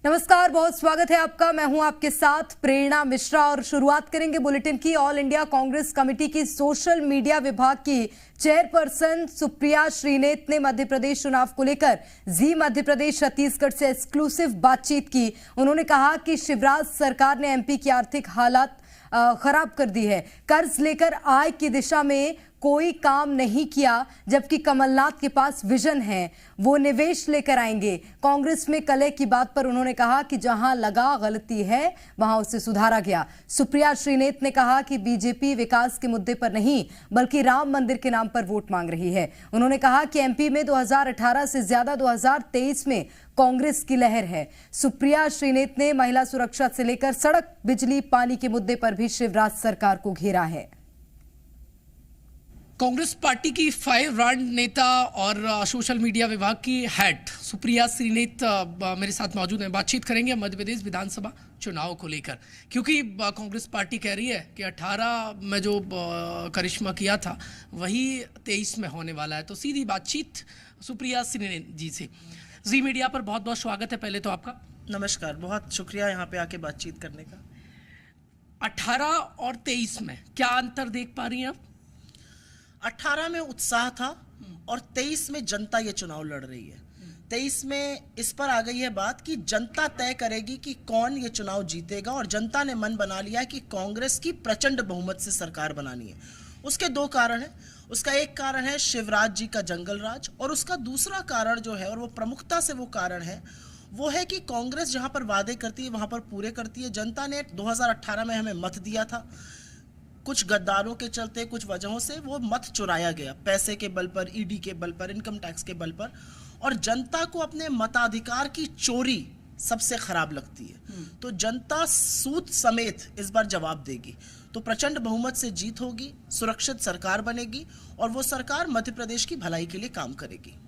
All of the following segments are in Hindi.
नमस्कार, बहुत स्वागत है आपका। मैं हूं आपके साथ प्रेरणा मिश्रा और शुरुआत करेंगे बुलेटिन की। ऑल इंडिया कांग्रेस कमेटी की सोशल मीडिया विभाग की चेयरपर्सन सुप्रिया श्रीनेत ने मध्य प्रदेश चुनाव को लेकर जी मध्य प्रदेश छत्तीसगढ़ से एक्सक्लूसिव बातचीत की। उन्होंने कहा कि शिवराज सरकार ने एमपी की आर्थिक हालत खराब कर दी है। कर्ज लेकर आय की दिशा में कोई काम नहीं किया, जबकि कमलनाथ के पास विजन है, वो निवेश लेकर आएंगे। कांग्रेस में कलह की बात पर उन्होंने कहा कि जहां लगा गलती है वहां उसे सुधारा गया। सुप्रिया श्रीनेत ने कहा कि बीजेपी विकास के मुद्दे पर नहीं बल्कि राम मंदिर के नाम पर वोट मांग रही है। उन्होंने कहा कि एमपी में 2018 से ज्यादा 2023 में कांग्रेस की लहर है। सुप्रिया श्रीनेत ने महिला सुरक्षा से लेकर सड़क, बिजली, पानी के मुद्दे पर भी शिवराज सरकार को घेरा है। कांग्रेस पार्टी की फायर ब्रांड नेता और सोशल मीडिया विभाग की हेड सुप्रिया श्रीनेत मेरे साथ मौजूद हैं। बातचीत करेंगे मध्य प्रदेश विधानसभा चुनाव को लेकर, क्योंकि कांग्रेस पार्टी कह रही है कि 18 में जो करिश्मा किया था वही 23 में होने वाला है। तो सीधी बातचीत सुप्रिया श्रीनेत जी से। जी मीडिया पर बहुत बहुत स्वागत है पहले तो आपका। नमस्कार, बहुत शुक्रिया यहाँ पे आके बातचीत करने का। 18 और 23 में क्या अंतर देख पा रही हैं आप? 18 में उत्साह था और 23 में जनता ये चुनाव लड़ रही है। 23 में इस पर आ गई है बात कि जनता तय करेगी कि कौन ये चुनाव जीतेगा, और जनता ने मन बना लिया है कि कांग्रेस की प्रचंड बहुमत से सरकार बनानी है। उसके दो कारण हैं। उसका एक कारण है शिवराज जी का जंगल राज, और उसका दूसरा कारण जो है, और वो प्रमुखता से वो कारण है, वो है कि कांग्रेस जहां पर वादे करती है वहां पर पूरे करती है। जनता ने 2018 में हमें मत दिया था, कुछ गद्दारों के चलते, कुछ वजहों से वो मत चुराया गया, पैसे के बल पर, ईडी के बल पर, इनकम टैक्स के बल पर, और जनता को अपने मताधिकार की चोरी सबसे खराब लगती है। तो जनता सूद समेत इस बार जवाब देगी। तो प्रचंड बहुमत से जीत होगी, सुरक्षित सरकार बनेगी, और वो सरकार मध्य प्रदेश की भलाई के लिए काम करेगी।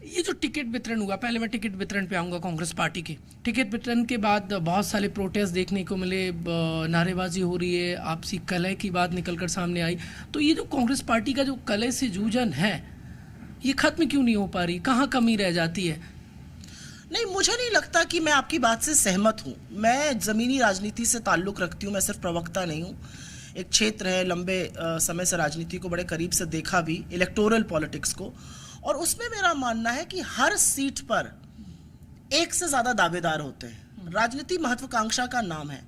ये जो टिकट वितरण हुआ, पहले मैं टिकट वितरण पे आऊँगा। कांग्रेस पार्टी के टिकट वितरण के बाद बहुत सारे प्रोटेस्ट देखने को मिले, नारेबाजी हो रही है, आपसी कलह की बात निकलकर सामने आई। तो ये जो कांग्रेस पार्टी का जो कलह से जूझन है, ये खत्म क्यों नहीं हो पा रही? कहाँ कमी रह जाती है? नहीं, मुझे नहीं लगता कि मैं आपकी बात से सहमत हूँ। मैं ज़मीनी राजनीति से ताल्लुक़ रखती हूँ, मैं सिर्फ प्रवक्ता नहीं हूँ। एक क्षेत्र है, लंबे समय से राजनीति को बड़े करीब से देखा भी, इलेक्टोरल पॉलिटिक्स को, और उसमें मेरा मानना है कि हर सीट पर एक से ज़्यादा दावेदार होते हैं। राजनीति महत्वाकांक्षा का नाम है।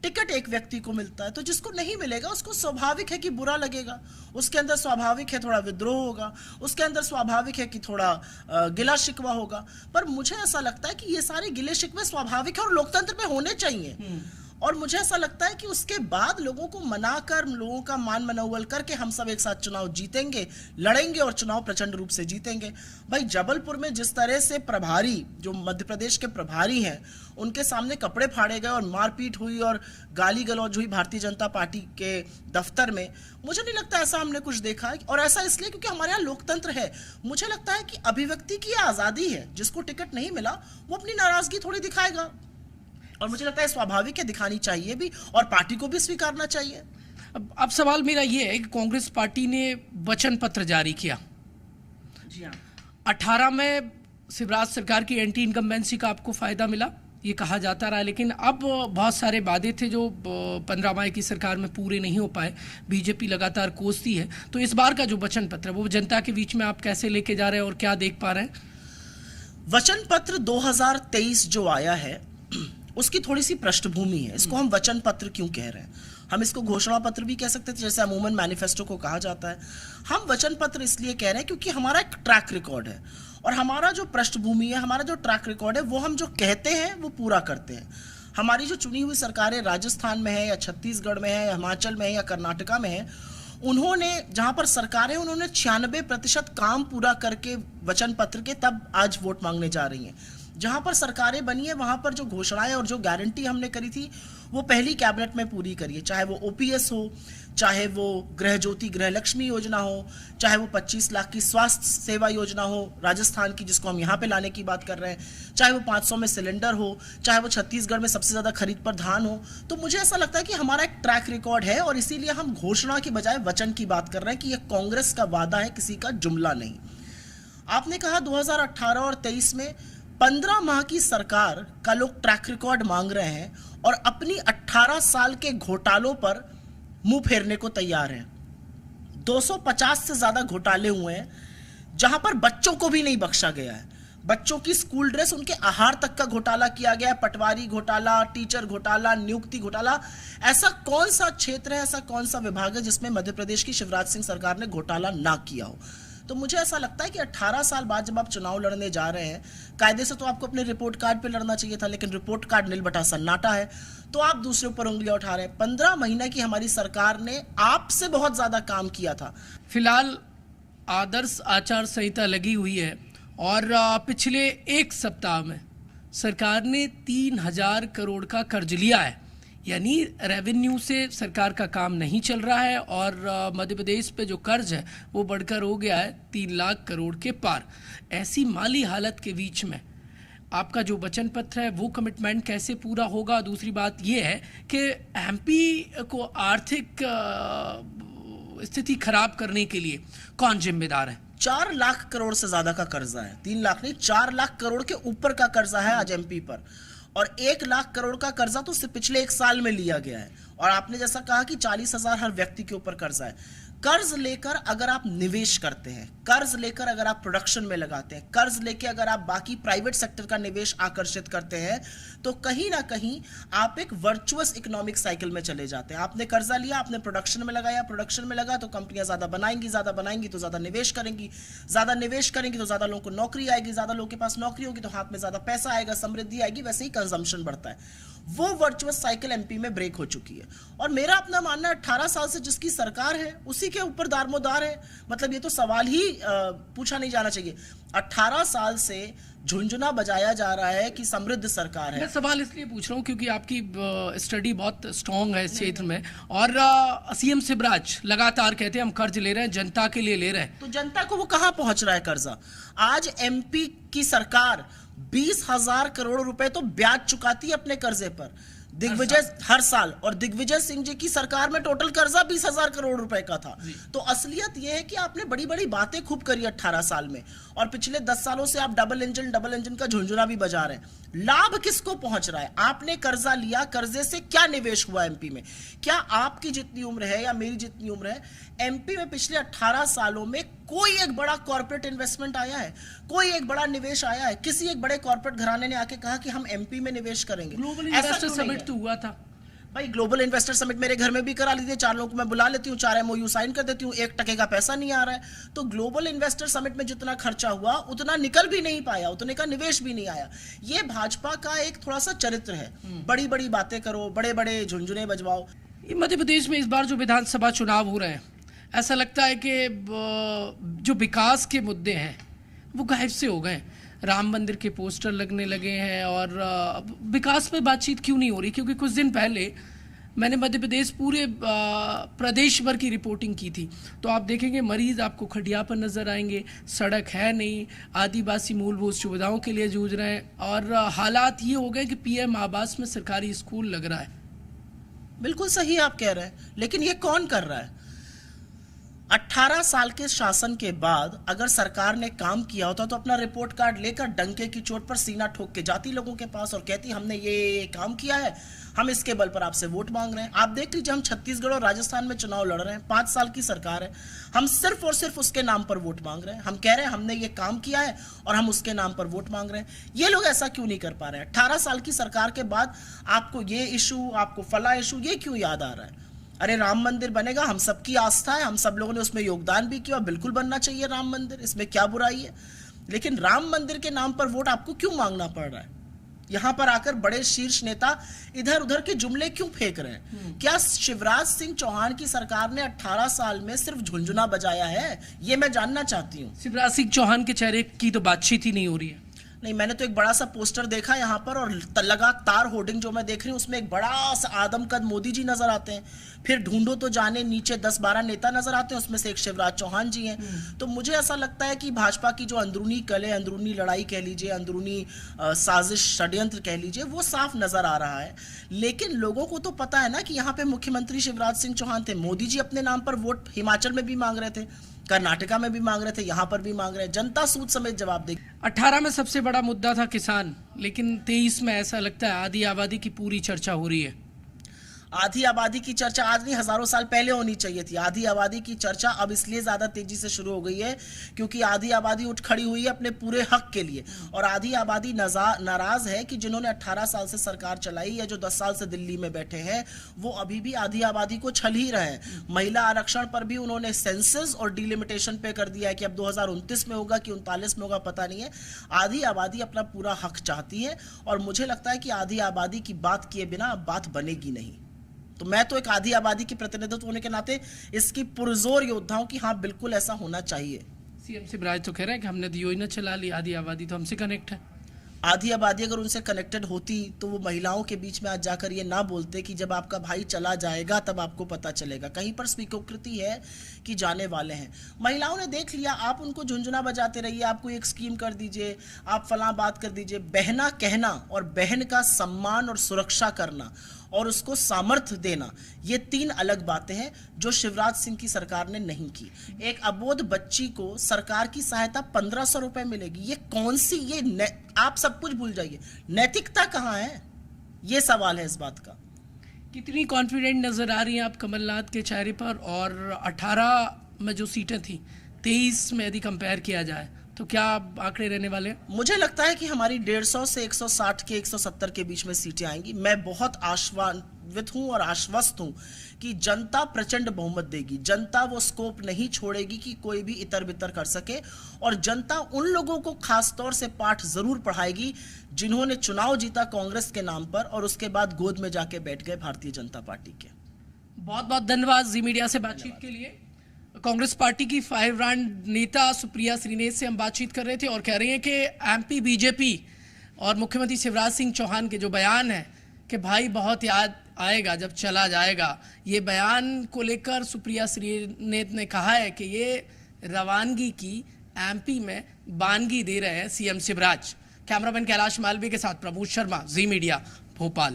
टिकट एक व्यक्ति को मिलता है, तो जिसको नहीं मिलेगा उसको स्वाभाविक है कि बुरा लगेगा, उसके अंदर स्वाभाविक है थोड़ा विद्रोह होगा, उसके अंदर स्वाभाविक है कि थोड़ा गिला शिकवा होगा। पर मुझे ऐसा लगता है कि ये सारे गिले शिकवे स्वाभाविक है और लोकतंत्र में होने चाहिए। और मुझे ऐसा लगता है कि उसके बाद लोगों को मनाकर, लोगों का मान मनोबल करके हम सब एक साथ चुनाव जीतेंगे, लड़ेंगे और चुनाव प्रचंड रूप से जीतेंगे। भाई, जबलपुर में जिस तरह से प्रभारी, जो मध्य प्रदेश के प्रभारी हैं, उनके सामने कपड़े फाड़े गए और मारपीट हुई और गाली गलौज हुई भारतीय जनता पार्टी के दफ्तर में, मुझे नहीं लगता ऐसा हमने कुछ देखा है। और ऐसा इसलिए क्योंकि हमारे यहाँ लोकतंत्र है। मुझे लगता है कि अभिव्यक्ति की आज़ादी है। जिसको टिकट नहीं मिला वो अपनी नाराजगी थोड़ी दिखाएगा, और मुझे लगता है स्वाभाविक है, दिखानी चाहिए भी, और पार्टी को भी स्वीकारना चाहिए। अब सवाल मेरा ये है कि कांग्रेस पार्टी ने वचन पत्र जारी किया। जी हाँ। 18 में शिवराज सरकार की एंटी इनकम्बेंसी का आपको फायदा मिला, ये कहा जाता रहा, लेकिन अब बहुत सारे वादे थे जो 15 मई की सरकार में पूरे नहीं हो पाए। बीजेपी लगातार कोसती है। तो इस बार का जो वचन पत्र है वो जनता के बीच में आप कैसे लेके जा रहे हैं और क्या देख पा रहे हैं? वचन पत्र 2023 जो आया है उसकी थोड़ी सी पृष्ठभूमि है। इसको हम वचन पत्र क्यों कह रहे हैं? हम इसको घोषणा पत्र भी कह सकते थे, जैसे अमूमन मैनिफेस्टो को कहा जाता है। हम वचन पत्र इसलिए कह रहे हैं क्योंकि हमारा एक ट्रैक रिकॉर्ड है, और हमारा जो पृष्ठभूमि है, हमारा जो ट्रैक रिकॉर्ड है, वो हम जो कहते हैं वो पूरा करते हैं। हमारी जो चुनी हुई सरकारें राजस्थान में है, या छत्तीसगढ़ में है, या हिमाचल में है, या कर्नाटका में है, उन्होंने जहां पर सरकारें, उन्होंने 96% काम पूरा करके वचन पत्र के तब आज वोट मांगने जा रही हैं। जहां पर सरकारें बनी है वहां पर जो घोषणाएं और जो गारंटी हमने करी थी वो पहली कैबिनेट में पूरी करिए, चाहे वो ओपीएस हो, चाहे वो गृह ज्योति गृह लक्ष्मी योजना हो, चाहे वो 25 लाख की स्वास्थ्य सेवा योजना हो राजस्थान की, जिसको हम यहाँ पे लाने की बात कर रहे हैं, चाहे वो 500 में सिलेंडर हो, चाहे वो छत्तीसगढ़ में सबसे ज़्यादा खरीद पर धान हो। तो मुझे ऐसा लगता है कि हमारा एक ट्रैक रिकॉर्ड है, और इसीलिए हम घोषणा की बजाय वचन की बात कर रहे हैं कि यह कांग्रेस का वादा है, किसी का जुमला नहीं। आपने कहा 2018 और 23 में 15 माह की सरकार का लोग ट्रैक रिकॉर्ड मांग रहे हैं और अपनी 18 साल के घोटालों पर मुंह फेरने को तैयार हैं। 250 से ज्यादा घोटाले हुए हैं, जहां पर बच्चों को भी नहीं बख्शा गया है। बच्चों की स्कूल ड्रेस, उनके आहार तक का घोटाला किया गया है, पटवारी घोटाला, टीचर घोटाला, नियुक्ति घोटाला। ऐसा कौन सा क्षेत्र है, ऐसा कौन सा विभाग है जिसमें मध्य प्रदेश की शिवराज सिंह सरकार ने घोटाला ना किया हो? तो मुझे ऐसा लगता है कि 18 साल बाद जब आप चुनाव लड़ने जा रहे हैं, कायदे से तो आपको अपने रिपोर्ट कार्ड पे लड़ना चाहिए था, लेकिन रिपोर्ट कार्ड नील बटा सन्नाटा है, तो आप दूसरे ऊपर उंगलियां उठा रहे हैं। 15 महीने की हमारी सरकार ने आपसे बहुत ज्यादा काम किया था। फिलहाल आदर्श आचार संहिता लगी हुई है और पिछले एक सप्ताह में सरकार ने 3000 करोड़ का कर्ज लिया है, यानी रेवेन्यू से सरकार का काम नहीं चल रहा है और मध्य प्रदेश पे जो कर्ज है वो बढ़कर हो गया है 3 लाख करोड़ के पार। ऐसी माली हालत के बीच में आपका जो वचन पत्र है वो कमिटमेंट कैसे पूरा होगा? दूसरी बात ये है कि एमपी को आर्थिक स्थिति खराब करने के लिए कौन जिम्मेदार है? 4 लाख करोड़ से ज्यादा का कर्जा है, 3 लाख नहीं, 4 लाख करोड़ के ऊपर का कर्जा है आज एमपी पर, और 1 लाख करोड़ का कर्जा तो सिर्फ पिछले 1 साल में लिया गया है। और आपने जैसा कहा कि 40,000 हर व्यक्ति के ऊपर कर्जा है। कर्ज लेकर अगर आप निवेश करते हैं, कर्ज लेकर अगर आप प्रोडक्शन में लगाते हैं, कर्ज लेकर अगर आप बाकी प्राइवेट सेक्टर का निवेश आकर्षित करते हैं, तो कहीं ना कहीं आप एक वर्चुअस इकोनॉमिक साइकिल में चले जाते हैं। आपने कर्जा लिया, आपने प्रोडक्शन में लगाया, प्रोडक्शन में लगा तो कंपनियां ज्यादा बनाएंगी तो ज्यादा निवेश करेंगी तो ज्यादा लोगों को नौकरी आएगी, ज्यादा लोगों के पास नौकरी होगी तो हाथ में ज्यादा पैसा आएगा, समृद्धि आएगी, वैसे ही कंजम्पशन बढ़ता है। वो वर्चुअस साइकिल एमपी में ब्रेक हो चुकी है। और मेरा अपना मानना है 18 साल से जिसकी सरकार है उसी के ऊपर दारोमदार है। मतलब ये तो सवाल ही पूछा नहीं जाना चाहिए। 18 साल से झुंझुना बजाया जा रहा है कि समृद्ध सरकार है। मैं सवाल इसलिए पूछ रहा हूँ क्योंकि आपकी स्टडी बहुत स्ट्रांग है इस क्षेत्र में, और सीएम शिवराज लगातार कहते हैं हम कर्ज ले रहे हैं, जनता के लिए ले रहे हैं। तो जनता को वो कहां पहुंच रहा है कर्जा? आज एमपी की सरकार 20,000 करोड़ रुपए तो ब्याज चुकाती है अपने कर्जे पर दिग्विजय हर साल, और दिग्विजय सिंह जी की सरकार में टोटल कर्जा 20,000 करोड़ रुपए का था। तो असलियत यह है कि आपने बड़ी बड़ी बातें खूब करी 18 साल में, और पिछले 10 सालों से आप डबल इंजन का झुंझुना भी बजा रहे हैं। लाभ किसको पहुंच रहा है? आपने कर्जा लिया, कर्जे से क्या निवेश हुआ एमपी में? क्या आपकी जितनी उम्र है या मेरी जितनी उम्र है, एमपी में पिछले 18 सालों में कोई एक बड़ा कॉर्पोरेट इन्वेस्टमेंट आया है? कोई एक बड़ा निवेश आया है? किसी एक बड़े कॉर्पोरेट घराने ने आके कहा कि हम एमपी में निवेश करेंगे? ग्लोबल इन्वेस्टर समिट तो हुआ था भाई। ग्लोबल इन्वेस्टर समिट मेरे घर में भी करा लीजिए, 4 लोगों को मैं बुला लेती हूँ, 4 MOU साइन कर देती हूँ, 1 टके का पैसा नहीं आ रहा है। तो ग्लोबल इन्वेस्टर समिट में जितना खर्चा हुआ उतना निकल भी नहीं पाया, उतने का निवेश भी नहीं आया। ये भाजपा का एक थोड़ा सा चरित्र है, बड़ी बड़ी बातें करो, बड़े बड़े झुंझुने बजवाओ। मध्य प्रदेश में इस बार जो विधानसभा चुनाव हो रहे हैं, ऐसा लगता है कि जो विकास के मुद्दे हैं वो गायब से हो गए। राम मंदिर के पोस्टर लगने लगे हैं और विकास पर बातचीत क्यों नहीं हो रही? क्योंकि कुछ दिन पहले मैंने मध्य प्रदेश पूरे प्रदेश भर की रिपोर्टिंग की थी, तो आप देखेंगे मरीज आपको खटिया पर नजर आएंगे, सड़क है नहीं, आदिवासी मूलभूत सुविधाओं के लिए जूझ रहे हैं, और हालात ये हो गए कि PM आवास में सरकारी स्कूल लग रहा है। बिल्कुल सही आप कह रहे हैं, लेकिन ये कौन कर रहा है? 18 साल के शासन के बाद अगर सरकार ने काम किया होता तो अपना रिपोर्ट कार्ड लेकर डंके की चोट पर सीना ठोक के जाती लोगों के पास और कहती हमने ये काम किया है, हम इसके बल पर आपसे वोट मांग रहे हैं। आप देख लीजिए, हम छत्तीसगढ़ और राजस्थान में चुनाव लड़ रहे हैं, 5 साल की सरकार है, हम सिर्फ और सिर्फ उसके नाम पर वोट मांग रहे हैं। हम कह रहे हैं हमने ये काम किया है और हम उसके नाम पर वोट मांग रहे हैं। ये लोग ऐसा क्यों नहीं कर पा रहे हैं? 18 साल की सरकार के बाद आपको ये इशू, आपको फला इशू, ये क्यों याद आ रहा है? अरे राम मंदिर बनेगा, हम सबकी आस्था है, हम सब लोगों ने उसमें योगदान भी किया, बिल्कुल बनना चाहिए राम मंदिर, इसमें क्या बुराई है। लेकिन राम मंदिर के नाम पर वोट आपको क्यों मांगना पड़ रहा है? यहां पर आकर बड़े शीर्ष नेता इधर उधर के जुमले क्यों फेंक रहे हैं? क्या शिवराज सिंह चौहान की सरकार ने 18 साल में सिर्फ झुंझुना बजाया है? ये मैं जानना चाहती हूँ। शिवराज सिंह चौहान के चेहरे की तो बातचीत ही नहीं हो रही है। नहीं, मैंने तो एक बड़ा सा पोस्टर देखा यहाँ पर, और लगातार होर्डिंग जो मैं देख रही हूँ उसमें एक बड़ा सा आदमकद मोदी जी नजर आते हैं, फिर ढूंढो तो जाने नीचे 10-12 नेता नजर आते हैं, उसमें से एक शिवराज चौहान जी हैं। तो मुझे ऐसा लगता है कि भाजपा की जो अंदरूनी कले, अंदरूनी लड़ाई कह लीजिए, अंदरूनी साजिश, षड्यंत्र कह लीजिए, वो साफ नजर आ रहा है। लेकिन लोगों को तो पता है ना कि यहाँ पे मुख्यमंत्री शिवराज सिंह चौहान थे, मोदी जी अपने नाम पर वोट हिमाचल में भी मांग रहे थे, कर्नाटका में भी मांग रहे थे, यहाँ पर भी मांग रहे हैं। जनता सूद समेत जवाब देगी। 18 में सबसे बड़ा मुद्दा था किसान, लेकिन 23 में ऐसा लगता है आधी आबादी की पूरी चर्चा हो रही है। आधी आबादी की चर्चा आज नहीं, हजारों साल पहले होनी चाहिए थी। आधी आबादी की चर्चा अब इसलिए ज्यादा तेजी से शुरू हो गई है क्योंकि आधी आबादी उठ खड़ी हुई है अपने पूरे हक के लिए, और आधी आबादी नाराज है कि जिन्होंने 18 साल से सरकार चलाई या जो 10 साल से दिल्ली में बैठे हैं वो अभी भी आधी आबादी को छल ही रहे हैं। महिला आरक्षण पर भी उन्होंने सेंसस और डिलिमिटेशन पे कर दिया है कि अब 2029 में होगा कि 39 में होगा पता नहीं है। आधी आबादी अपना पूरा हक चाहती है और मुझे लगता है कि आधी आबादी की बात किए बिना अब बात बनेगी नहीं। तो मैं तो एक आधी आबादी की प्रतिनिधित्व होने के नाते इसकी पुरजोर योद्धा हूं कि हाँ बिल्कुल ऐसा होना चाहिए। सीएम शिवराज तो कह रहे हैं कि हमने तो योजना चला ली, आधी आबादी तो हमसे कनेक्ट है। आधी आबादी अगर उनसे कनेक्टेड होती तो वो महिलाओं के बीच में आज जाकर ये ना बोलते कि जब आपका भाई चला जाएगा तब आपको पता चलेगा। कहीं पर स्वीकृति है कि जाने वाले हैं। महिलाओं ने देख लिया, आप उनको झुंझुना बजाते रहिए, आपको एक स्कीम कर दीजिए, आप फलां बात कर दीजिए। बहना कहना और बहन का सम्मान और सुरक्षा करना और उसको सामर्थ्य देना, ये 3 अलग बातें हैं जो शिवराज सिंह की सरकार ने नहीं की। एक अबोध बच्ची को सरकार की सहायता 1500 रुपए मिलेगी। ये कौन सी, ये आप सब कुछ भूल जाइए, नैतिकता कहाँ है, ये सवाल है इस बात का। कितनी कॉन्फिडेंट नजर आ रही हैं आप कमलनाथ के चेहरे पर? और 18 में जो सीटें थी 23 में यदि कंपेयर किया जाए तो क्या आंकड़े रहने वाले हैं? मुझे लगता है कि हमारी 150 से 160 के 170 के बीच में सीटें आएंगी। मैं बहुत आश्वासित हूं और आश्वस्त हूं कि जनता प्रचंड बहुमत देगी। जनता वो स्कोप नहीं छोड़ेगी कि कोई भी इतर बितर कर सके, और जनता उन लोगों को खास तौर से पाठ जरूर पढ़ाएगी जिन्होंने चुनाव जीता कांग्रेस के नाम पर और उसके बाद गोद में जाके बैठ गए भारतीय जनता पार्टी के। बहुत बहुत धन्यवाद जी मीडिया से बातचीत के लिए। कांग्रेस पार्टी की 5 ब्रांड नेता सुप्रिया श्रीनेत से हम बातचीत कर रहे थे और कह रही हैं कि एमपी बीजेपी और मुख्यमंत्री शिवराज सिंह चौहान के जो बयान है कि भाई बहुत याद आएगा जब चला जाएगा, ये बयान को लेकर सुप्रिया श्रीनेत ने कहा है कि ये रवानगी की एमपी में बानगी दे रहे हैं सीएम शिवराज। कैमरामैन कैलाश मालवी के साथ प्रमोद शर्मा, जी मीडिया, भोपाल।